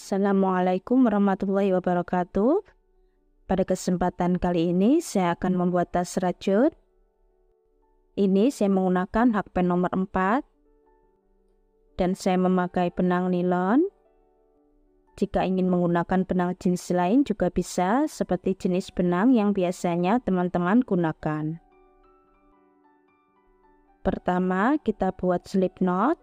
Assalamualaikum warahmatullahi wabarakatuh. Pada kesempatan kali ini saya akan membuat tas rajut. Ini saya menggunakan hakpen nomor 4 dan saya memakai benang nilon. Jika ingin menggunakan benang jenis lain juga bisa, seperti jenis benang yang biasanya teman-teman gunakan. Pertama kita buat slip knot.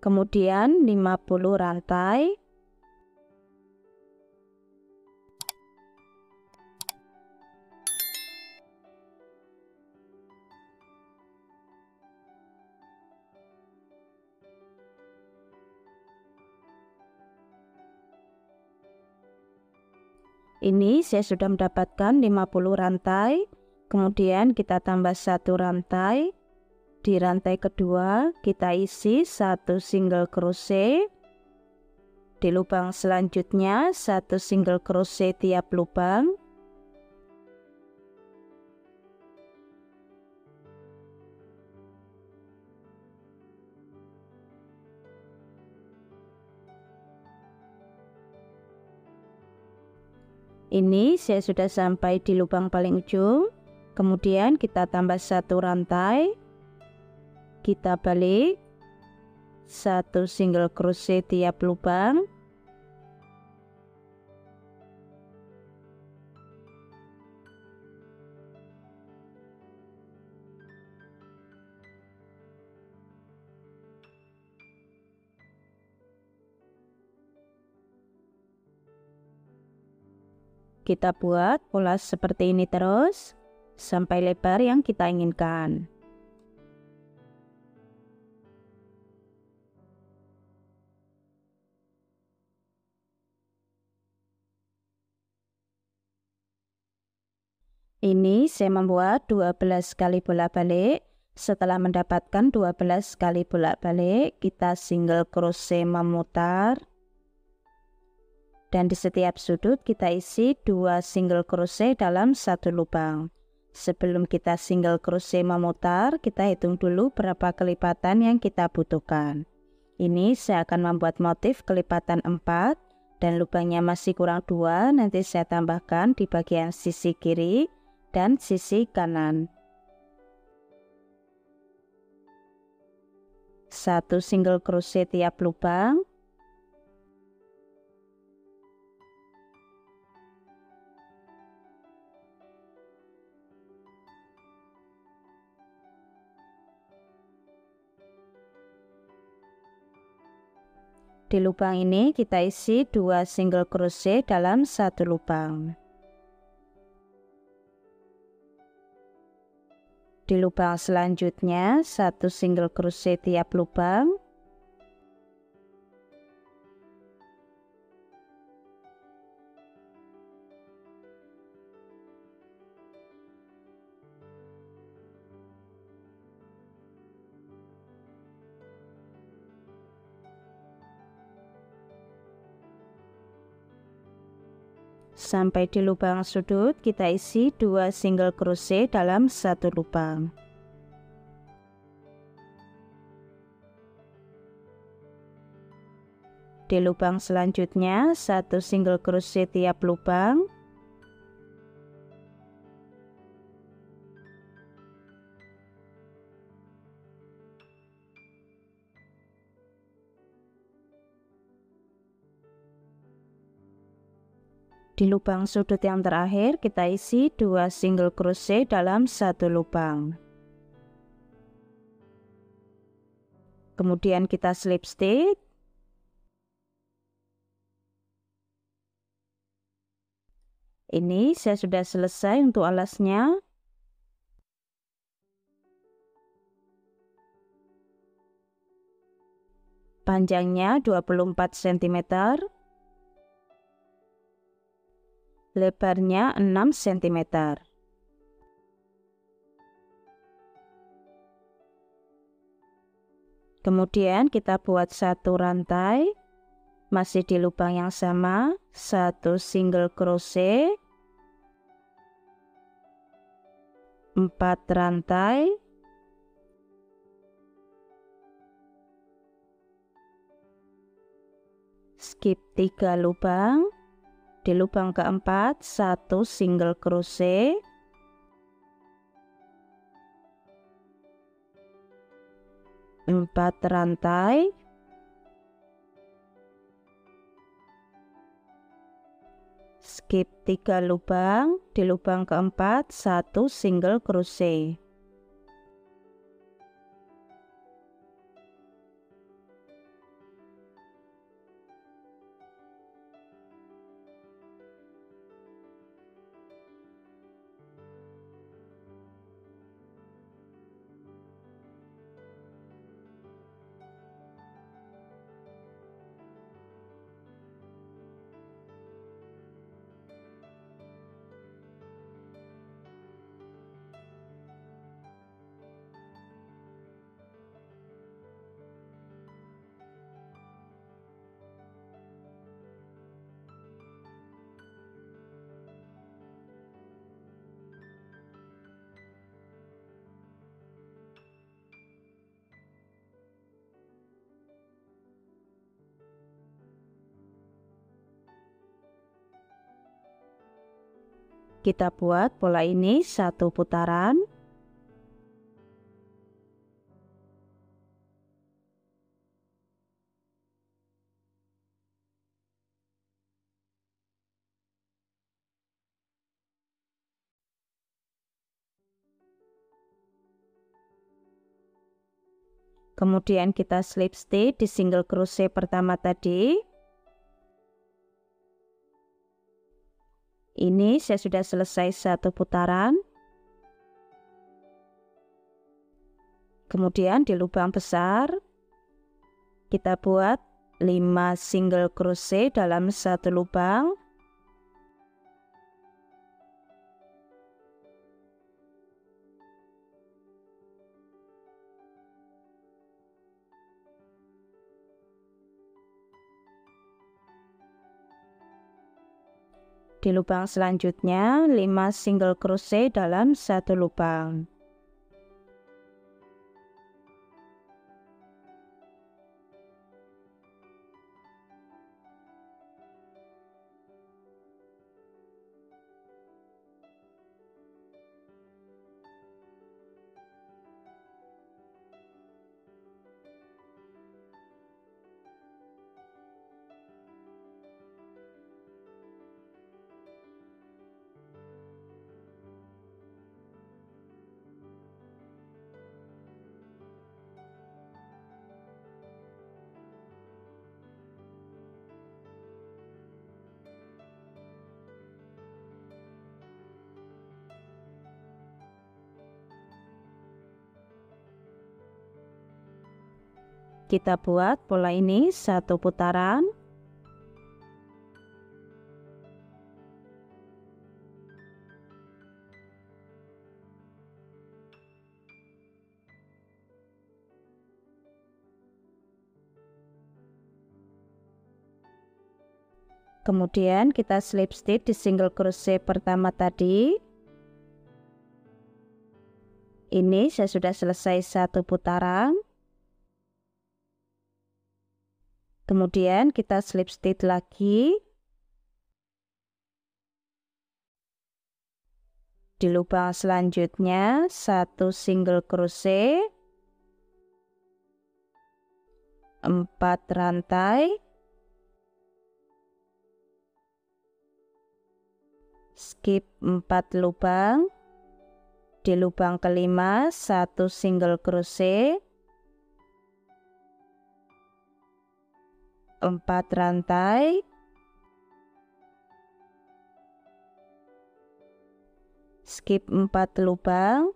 Kemudian 50 rantai. Ini saya sudah mendapatkan 50 rantai. Kemudian kita tambah 1 rantai. Di rantai kedua kita isi 1 single crochet. Di lubang selanjutnya 1 single crochet tiap lubang. Ini saya sudah sampai di lubang paling ujung. Kemudian kita tambah 1 rantai. Kita balik 1 single crochet tiap lubang. Kita buat pola seperti ini terus sampai lebar yang kita inginkan. Ini saya membuat 12 kali bolak-balik. Setelah mendapatkan 12 kali bolak-balik, kita single crochet memutar. Dan di setiap sudut kita isi 2 single crochet dalam 1 lubang. Sebelum kita single crochet memutar, kita hitung dulu berapa kelipatan yang kita butuhkan. Ini saya akan membuat motif kelipatan 4 dan lubangnya masih kurang 2, nanti saya tambahkan di bagian sisi kiri dan sisi kanan. 1 single crochet tiap lubang. Di lubang ini kita isi 2 single crochet dalam 1 lubang. Di lubang selanjutnya 1 single crochet tiap lubang. Sampai di lubang sudut kita isi 2 single crochet dalam 1 lubang. Di lubang selanjutnya 1 single crochet tiap lubang. Di lubang sudut yang terakhir kita isi 2 single crochet dalam 1 lubang. Kemudian kita slip stitch. Ini saya sudah selesai untuk alasnya. Panjangnya 24 cm. Lebarnya 6 cm. Kemudian kita buat 1 rantai, masih di lubang yang sama, 1 single crochet, 4 rantai, skip 3 lubang, di lubang keempat 1 single crochet, 4 rantai, skip 3 lubang, di lubang keempat 1 single crochet. Kita buat pola ini 1 putaran. Kemudian kita slip stitch di single crochet pertama tadi. Ini saya sudah selesai 1 putaran. Kemudian di lubang besar kita buat 5 single crochet dalam 1 lubang. Di lubang selanjutnya 5 single crochet dalam 1 lubang. Kita buat pola ini 1 putaran. Kemudian kita slip stitch di single crochet pertama tadi. Ini saya sudah selesai 1 putaran. Kemudian kita slip stitch lagi di lubang selanjutnya 1 single crochet, 4 rantai, skip 4 lubang, di lubang kelima 1 single crochet, 4 rantai, skip 4 lubang,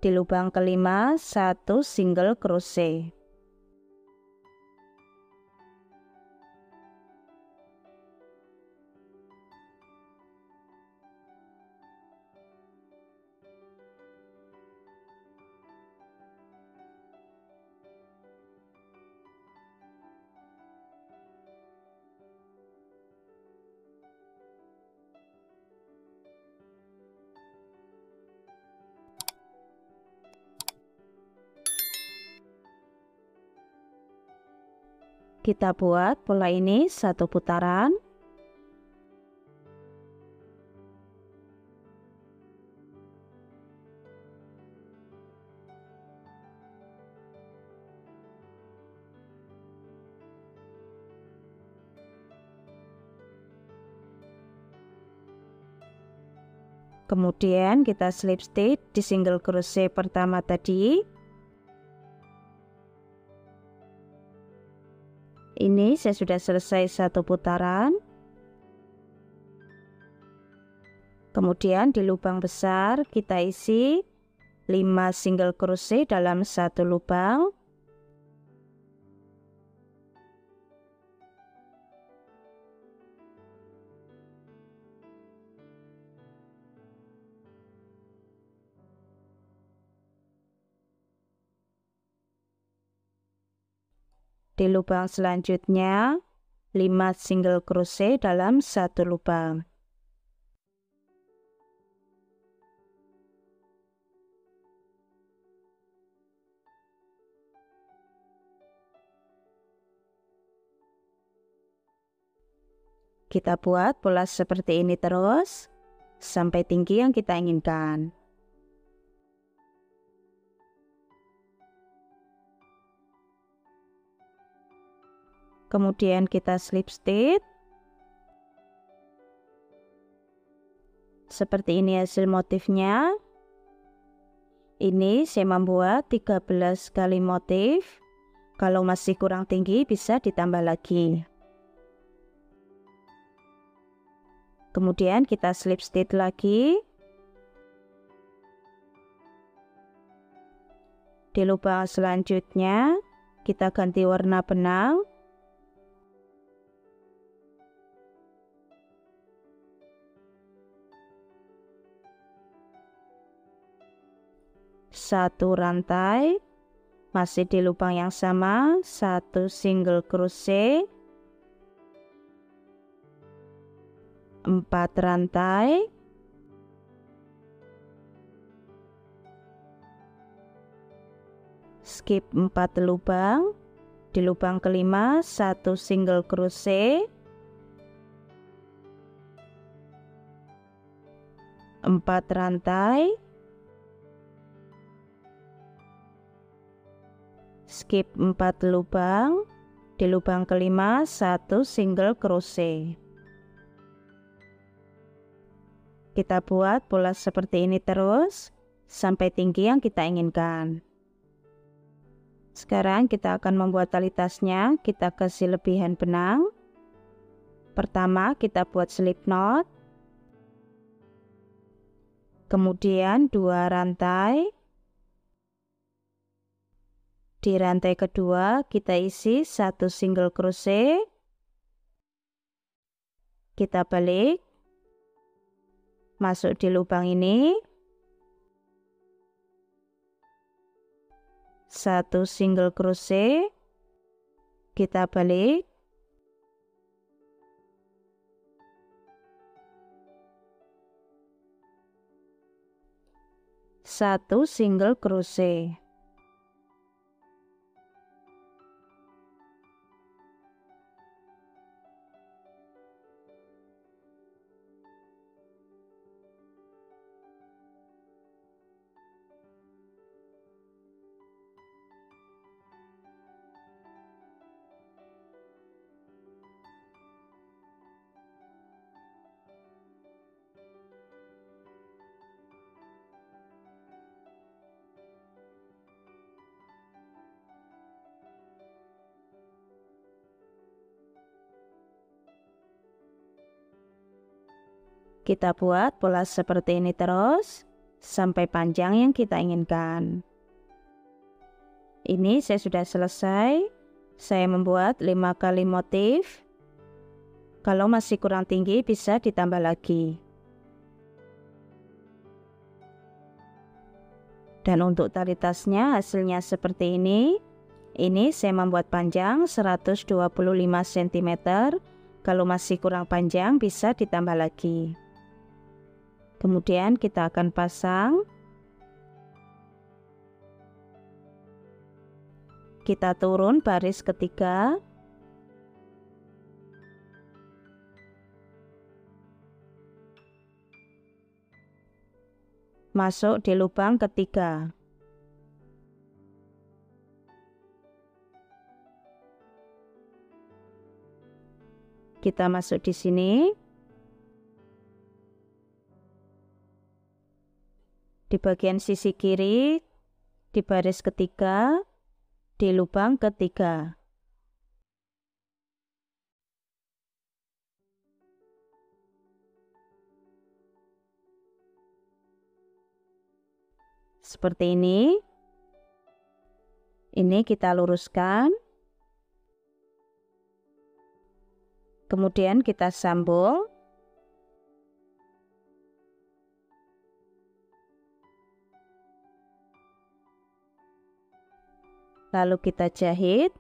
di lubang kelima 1 single crochet. Kita buat pola ini satu putaran. Kemudian kita slip stitch di single crochet pertama tadi. Ini saya sudah selesai satu putaran. Kemudian di lubang besar kita isi 5 single crochet dalam satu lubang. Di lubang selanjutnya 5 single crochet dalam satu lubang. Kita buat pola seperti ini terus sampai tinggi yang kita inginkan. Kemudian kita slip stitch. Seperti ini hasil motifnya. Ini saya membuat 13 kali motif. Kalau masih kurang tinggi bisa ditambah lagi. Kemudian kita slip stitch lagi. Di lubang selanjutnya kita ganti warna benang. Satu rantai, masih di lubang yang sama, satu single crochet, 4 rantai, skip 4 lubang, di lubang kelima satu single crochet, 4 rantai, skip 4 lubang, di lubang kelima satu single crochet. Kita buat pola seperti ini terus sampai tinggi yang kita inginkan. Sekarang kita akan membuat tali tasnya. Kita kasih lebihan benang. Pertama kita buat slip knot, kemudian 2 rantai. Di rantai kedua kita isi satu single crochet, kita balik, masuk di lubang ini, satu single crochet, kita balik, satu single crochet. Kita buat pola seperti ini terus sampai panjang yang kita inginkan. Ini saya sudah selesai. Saya membuat 5 kali motif. Kalau masih kurang tinggi bisa ditambah lagi. Dan untuk tali tasnya hasilnya seperti ini. Ini saya membuat panjang 125 cm. Kalau masih kurang panjang bisa ditambah lagi. Kemudian kita akan pasang. Kita turun baris ketiga. masuk di lubang ketiga. Kita masuk di sini. Di bagian sisi kiri, di baris ketiga, di lubang ketiga. Seperti ini. Ini kita luruskan. Kemudian kita sambung. Lalu kita jahit.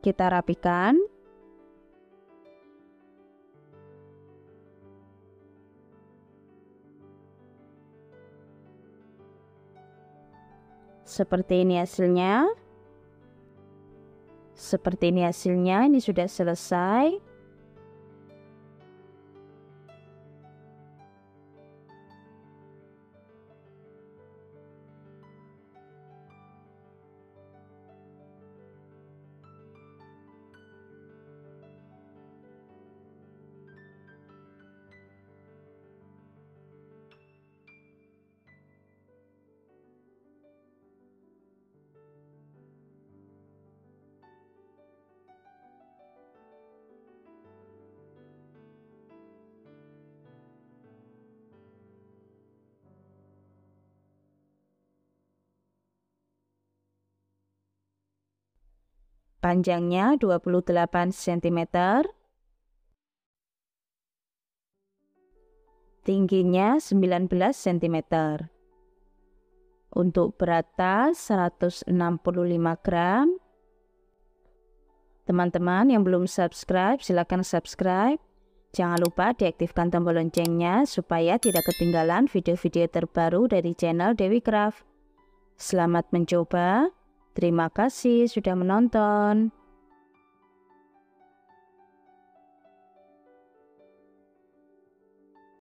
Kita rapikan. Seperti ini hasilnya. Seperti ini hasilnya. Ini sudah selesai. Panjangnya 28 cm. Tingginya 19 cm. Untuk berat tas 165 gram. Teman-teman yang belum subscribe, silakan subscribe. Jangan lupa diaktifkan tombol loncengnya supaya tidak ketinggalan video-video terbaru dari channel Dewi Craft. Selamat mencoba. Terima kasih sudah menonton.